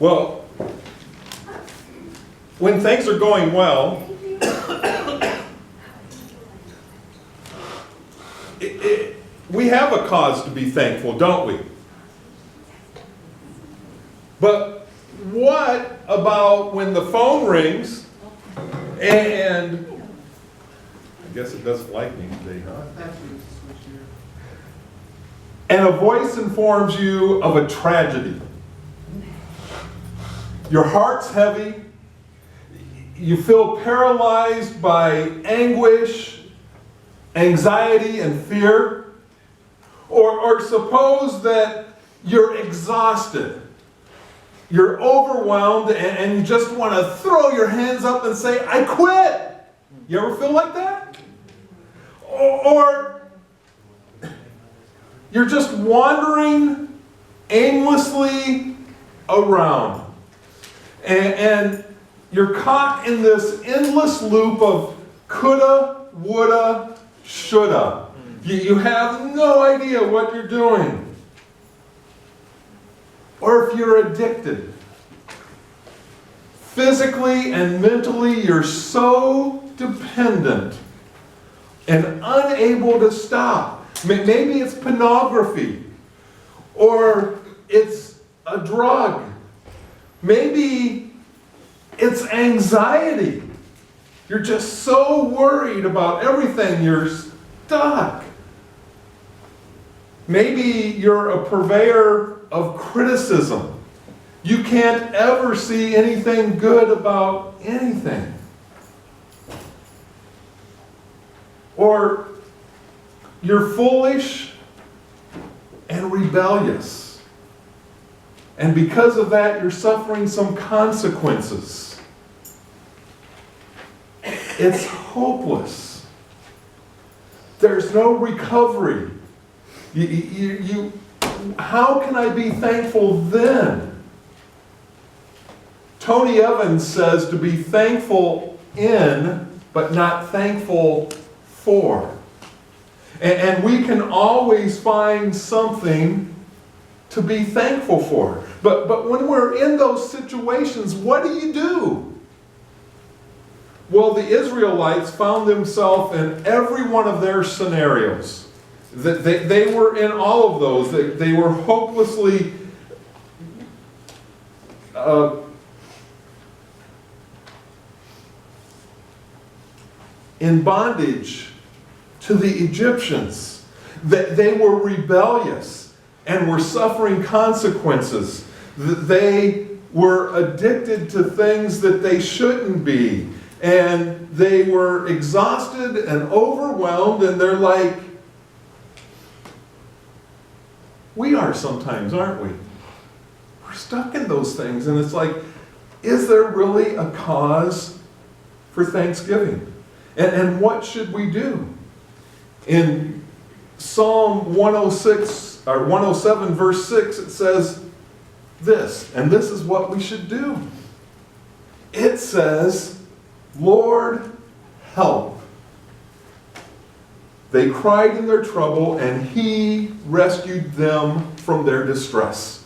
Well, when things are going well, we have a cause to be thankful, don't we? But what about when the phone rings and I guess it doesn't like me today, huh? And a voice informs you of a tragedy. Your heart's heavy. You feel paralyzed by anguish, anxiety, and fear. Or suppose that you're exhausted. You're overwhelmed and you just want to throw your hands up and say, I quit. You ever feel like that? Or you're just wandering aimlessly around. And you're caught in this endless loop of coulda, woulda, shoulda. You have no idea what you're doing. Or if you're addicted. Physically and mentally, you're so dependent and unable to stop. Maybe it's pornography, or it's a drug. Maybe it's anxiety. You're just so worried about everything, you're stuck. Maybe you're a purveyor of criticism. You can't ever see anything good about anything. Or you're foolish and rebellious. And because of that, you're suffering some consequences. It's hopeless. There's no recovery. How can I be thankful then? Tony Evans says to be thankful in, but not thankful for. And we can always find something to be thankful for. But when we're in those situations, what do? Well, the Israelites found themselves in every one of their scenarios. They were in all of those. They were hopelessly in bondage to the Egyptians. They were rebellious and were suffering consequences. They were addicted to things that they shouldn't be. And they were exhausted and overwhelmed, and they're like, we are sometimes, aren't we? We're stuck in those things, and it's like, is there really a cause for thanksgiving? And what should we do? In Psalm 106 or 107 verse 6, it says this, and this is what we should do. It says, Lord, help. They cried in their trouble, and He rescued them from their distress.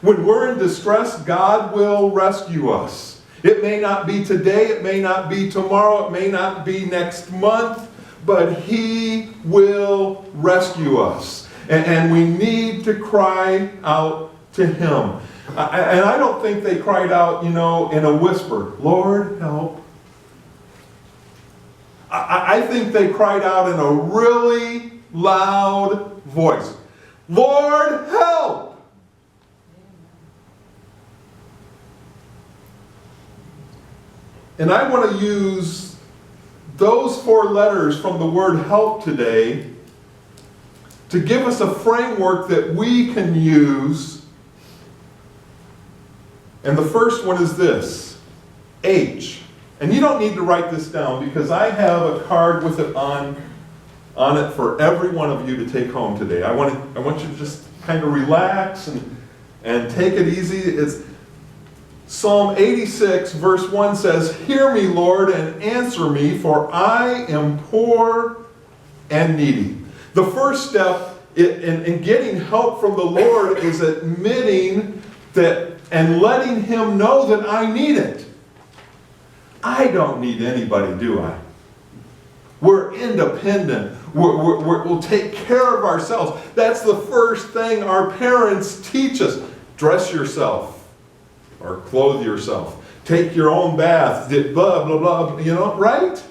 When we're in distress, God will rescue us. It may not be today, it may not be tomorrow, it may not be next month, but He will rescue us. And we need to cry out to Him. And I don't think they cried out, in a whisper, Lord, help. I think they cried out in a really loud voice, Lord, help! And I want to use those 4 letters from the word help today to give us a framework that we can use. And the first one is this, H. And you don't need to write this down because I have a card with it on it for every one of you to take home today. I want you to just kind of relax and take it easy. It's Psalm 86 verse 1 says, Hear me, Lord, and answer me, for I am poor and needy. The first step in getting help from the Lord is admitting that and letting him know that I need it. I don't need anybody, do I? We're independent. We'll take care of ourselves. That's the first thing our parents teach us. Dress yourself or clothe yourself. Take your own bath, blah, blah, blah, right?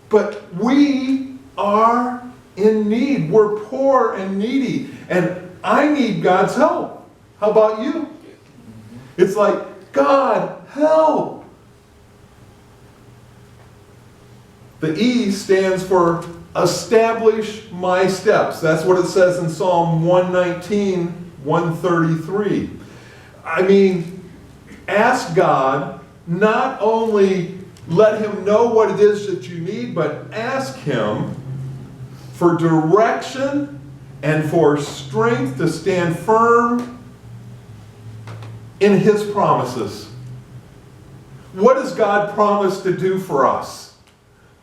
But we are in need. We're poor and needy. And I need God's help. How about you? It's like, God, help. The E stands for establish my steps. That's what it says in Psalm 119, 133. I mean, ask God, not only let him know what it is that you need, but ask him for direction and for strength to stand firm in his promises. What does God promise to do for us?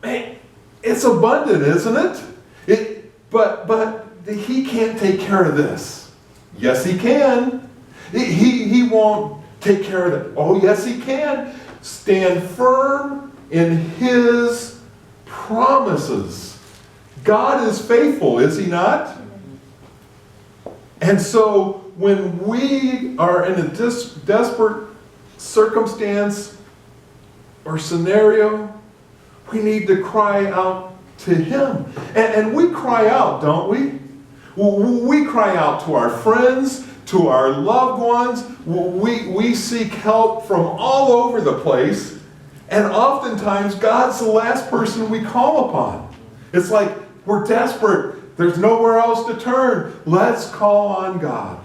Man, it's abundant, isn't it? But he can't take care of this. Yes, he can. He won't take care of that. Oh, yes, he can. Stand firm in his promises. God is faithful, is he not? And so when we are in a desperate circumstance or scenario, we need to cry out to him. And we cry out, don't we? We cry out to our friends, to our loved ones. We seek help from all over the place. And oftentimes, God's the last person we call upon. It's like we're desperate. There's nowhere else to turn. Let's call on God.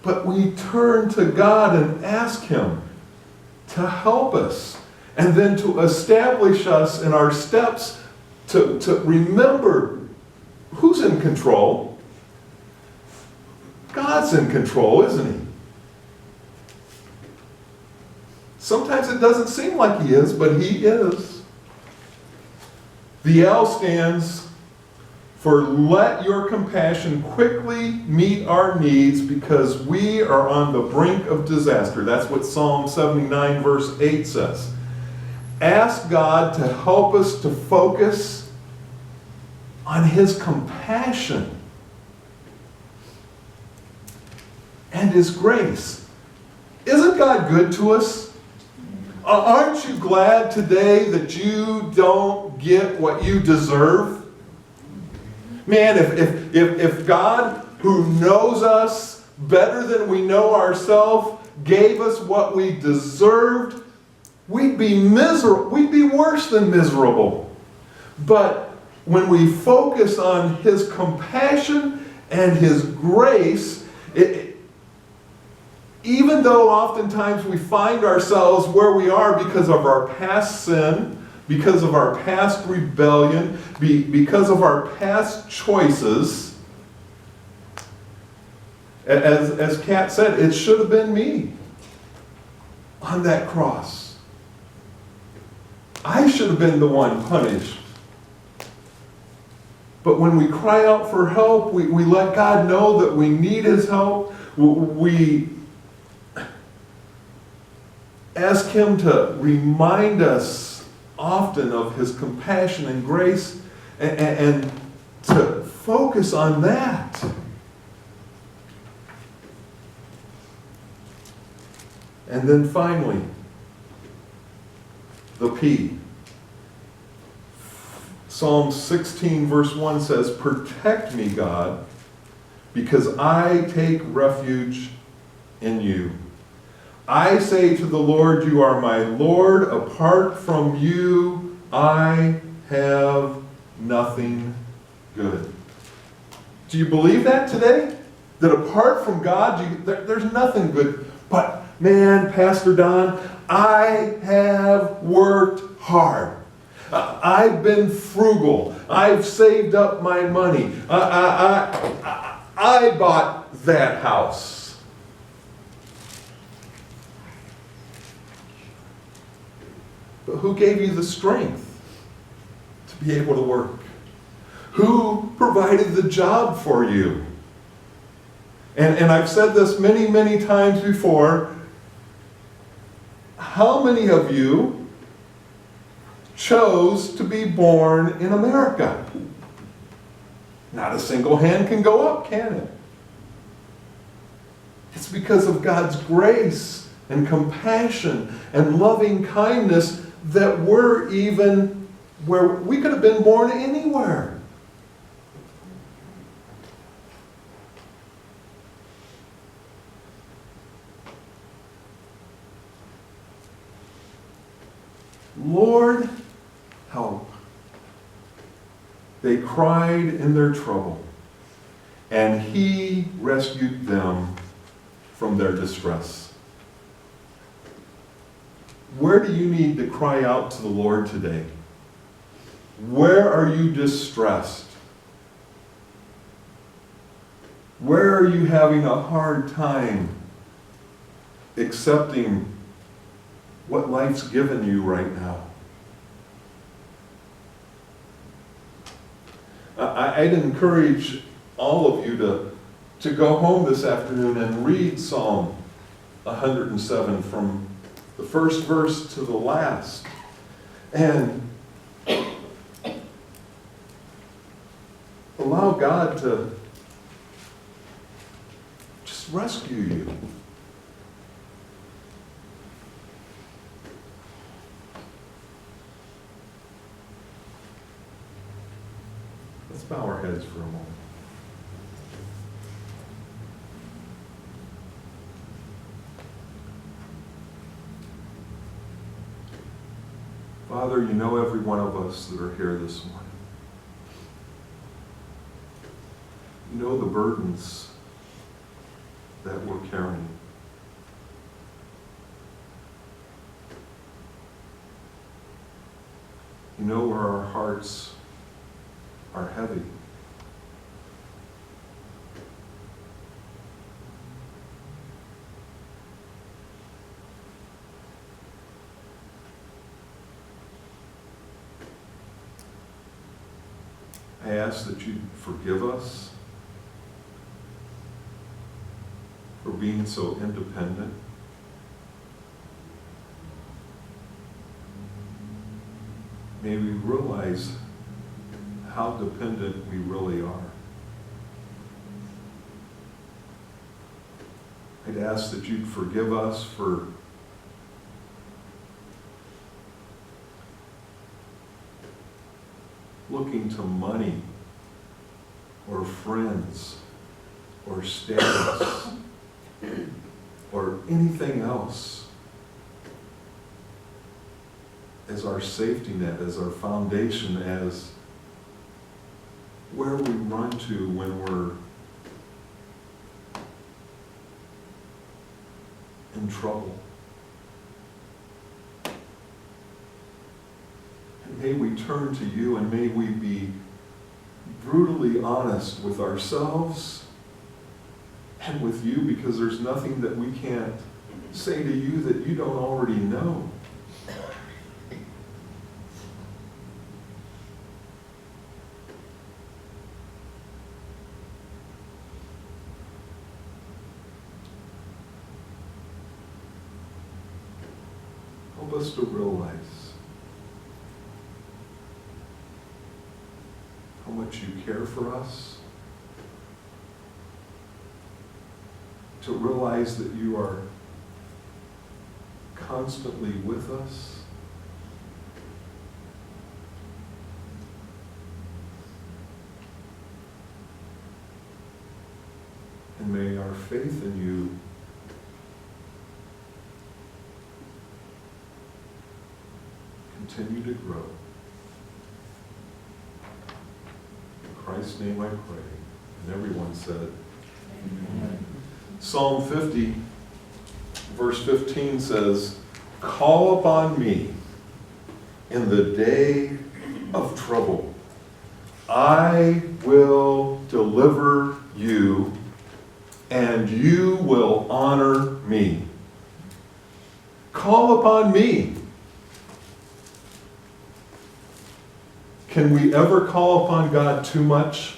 But we turn to God and ask him to help us. And then to establish us in our steps to remember who's in control. God's in control, isn't he? Sometimes it doesn't seem like he is, but he is. The L stands for let your compassion quickly meet our needs because we are on the brink of disaster. That's what Psalm 79 verse 8 says. Ask God to help us to focus on his compassion and his grace. Isn't God good to us? Aren't you glad today that you don't get what you deserve? Man, if God, who knows us better than we know ourselves, gave us what we deserved, we'd be miserable. We'd be worse than miserable. But when we focus on his compassion and his grace, even though oftentimes we find ourselves where we are because of our past sin, because of our past rebellion, because of our past choices, as Kat said, it should have been me on that cross. I should have been the one punished. But when we cry out for help, we let God know that we need his help. We ask him to remind us often of his compassion and grace and to focus on that. And then finally, the P. Psalm 16 verse 1 says, protect me, God, because I take refuge in you. I say to the Lord, you are my Lord. Apart from you, I have nothing good. Do you believe that today? That apart from God, there's nothing good. But man, Pastor Don, I have worked hard. I've been frugal. I've saved up my money. I bought that house. But who gave you the strength to be able to work? Who provided the job for you? And I've said this many, many times before. How many of you chose to be born in America? Not a single hand can go up, can it? It's because of God's grace and compassion and loving kindness that we're even where we could have been born anywhere. Lord, help. They cried in their trouble, and He rescued them from their distress. Where do you need to cry out to the Lord today? Where are you distressed? Where are you having a hard time accepting what life's given you right now? I'd encourage all of you to go home this afternoon and read Psalm 107 from the first verse to the last. And allow God to just rescue you. Let's bow our heads for a moment. Father, you know every one of us that are here this morning. You know the burdens that we're carrying. You know where our hearts are heavy. I ask that you forgive us for being so independent. May we realize how dependent we really are. I'd ask that you'd forgive us for looking to money or friends or status or anything else as our safety net, as our foundation, as where we run to when we're in trouble. And may we turn to you, and may we be brutally honest with ourselves and with you, because there's nothing that we can't say to you that you don't already know. Help us to realize how much you care for us, to realize that you are constantly with us, and may our faith in you continue to grow. In Christ's name I pray. And everyone said, Amen. Psalm 50, verse 15 says, "Call upon me in the day of trouble. I will deliver you, and you will honor me." Call upon me. Can we ever call upon God too much?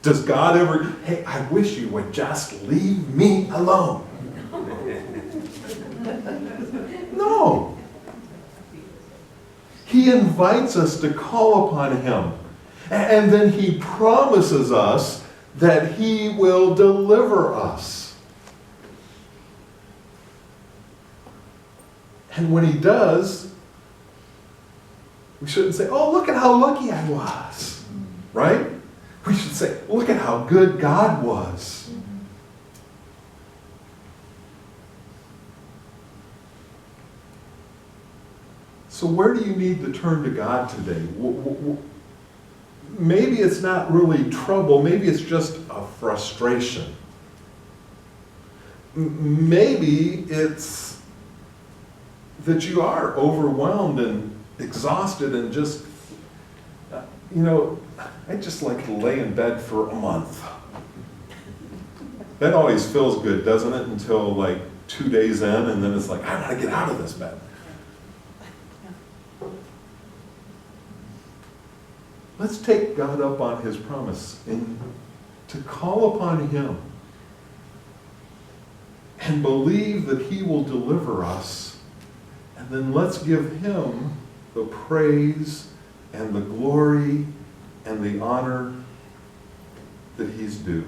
Does God ever, hey, I wish you would just leave me alone? No. He invites us to call upon him. And then he promises us that he will deliver us. And when he does, we shouldn't say, oh, look at how lucky I was. Right? We should say, look at how good God was. So where do you need to turn to God today? Maybe it's not really trouble. Maybe it's just a frustration. Maybe it's that you are overwhelmed and exhausted and just, I just like to lay in bed for a month. That always feels good, doesn't it? Until like 2 days in, and then it's like, I gotta get out of this bed. Let's take God up on his promise and to call upon him and believe that he will deliver us. And then let's give him the praise and the glory and the honor that he's due.